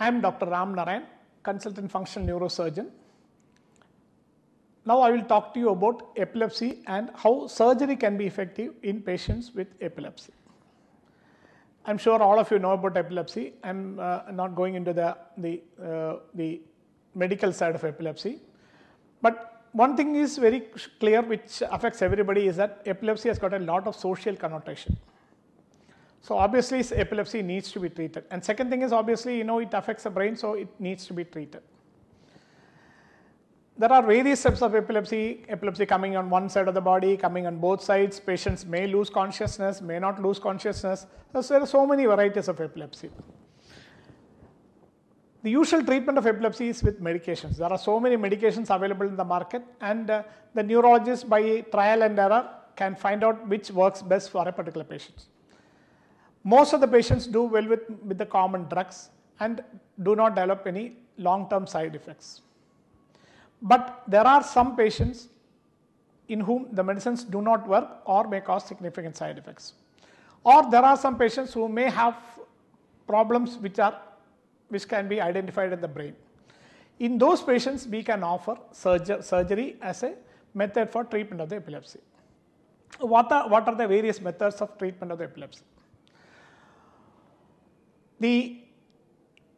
I am Dr. Ram Narayan, consultant functional neurosurgeon. Now I will talk to you about epilepsy and how surgery can be effective in patients with epilepsy. I am sure all of you know about epilepsy. I am not going into the medical side of epilepsy. But one thing is very clear which affects everybody is that epilepsy has got a lot of social connotation. So obviously epilepsy needs to be treated. And second thing is obviously it affects the brain, so it needs to be treated. There are various types of epilepsy coming on one side of the body, coming on both sides. Patients may lose consciousness, may not lose consciousness. So there are so many varieties of epilepsy. The usual treatment of epilepsy is with medications. There are so many medications available in the market, and the neurologist by trial and error can find out which works best for a particular patient. Most of the patients do well with the common drugs and do not develop any long-term side effects. But there are some patients in whom the medicines do not work or may cause significant side effects. Or there are some patients who may have problems which can be identified in the brain. In those patients, we can offer surgery as a method for treatment of the epilepsy. What are the various methods of treatment of the epilepsy? The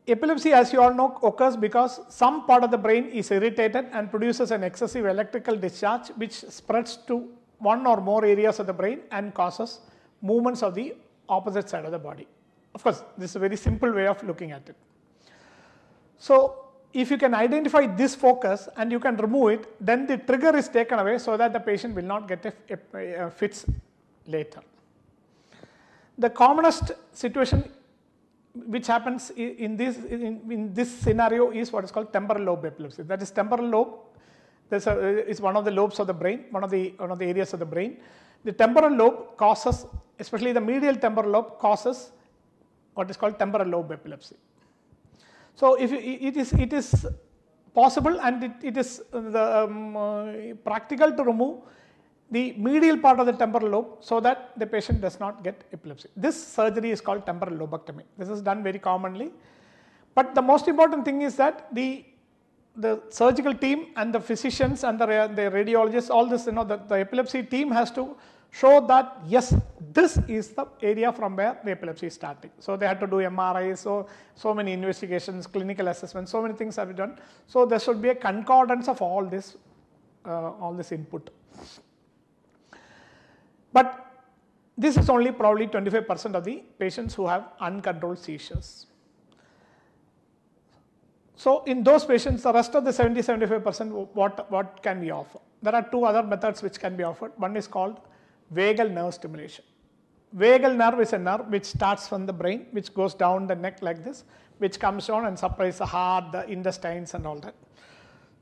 epilepsy, as you all know, occurs because some part of the brain is irritated and produces an excessive electrical discharge which spreads to one or more areas of the brain and causes movements of the opposite side of the body. Of course, this is a very simple way of looking at it. So if you can identify this focus and you can remove it, then the trigger is taken away so that the patient will not get a fits later. The commonest situation which happens in this scenario is what is called temporal lobe epilepsy. That is, temporal lobe is one of the lobes of the brain, one of the areas of the brain. The temporal lobe causes, especially the medial temporal lobe, causes what is called temporal lobe epilepsy. So if it is possible and it is practical to remove the medial part of the temporal lobe so that the patient does not get epilepsy. This surgery is called temporal lobectomy. This is done very commonly. But the most important thing is that the surgical team and the physicians and the radiologists, all this, the epilepsy team has to show that yes, this is the area from where the epilepsy is starting. So they had to do MRI, so many investigations, clinical assessments, so many things have been done. So there should be a concordance of all this input. But this is only probably 25% of the patients who have uncontrolled seizures. So in those patients, the rest of the 70-75%, what can we offer? There are two other methods which can be offered. One is called vagal nerve stimulation. Vagal nerve is a nerve which starts from the brain, which goes down the neck like this, which comes down and supplies the heart, the intestines and all that.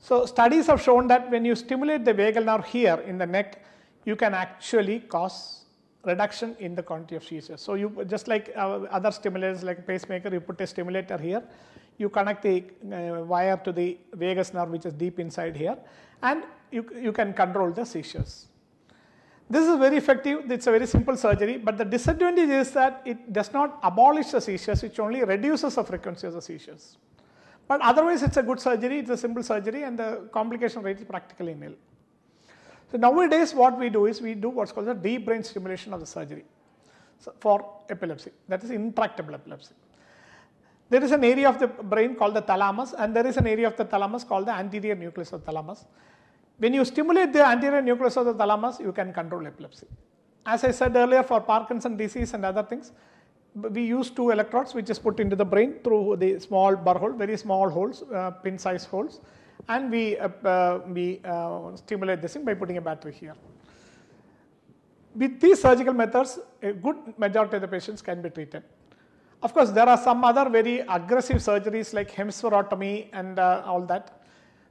So studies have shown that when you stimulate the vagal nerve here in the neck, you can actually cause reduction in the quantity of seizures. So you just like other stimulators like a pacemaker, you put a stimulator here, you connect the wire to the vagus nerve which is deep inside here, and you can control the seizures. This is very effective. It's a very simple surgery, but the disadvantage is that it does not abolish the seizures, it only reduces the frequency of the seizures. But otherwise it's a good surgery, it's a simple surgery, and the complication rate is practically nil. So nowadays what we do is we do what's called the deep brain stimulation of the surgery for epilepsy, that is intractable epilepsy. There is an area of the brain called the thalamus, and there is an area of the thalamus called the anterior nucleus of the thalamus. When you stimulate the anterior nucleus of the thalamus, you can control epilepsy. As I said earlier, for Parkinson's disease and other things, we use two electrodes which is put into the brain through the small burr hole, very small holes, pin-sized holes, and we stimulate this thing by putting a battery here. With these surgical methods, a good majority of the patients can be treated. Of course, there are some other very aggressive surgeries like hemispherotomy and all that,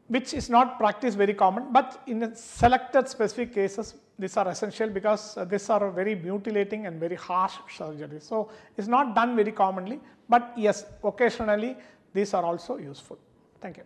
which is not practiced very common, but in selected specific cases, these are essential because these are very mutilating and very harsh surgeries. So it's not done very commonly, but yes, occasionally these are also useful. Thank you.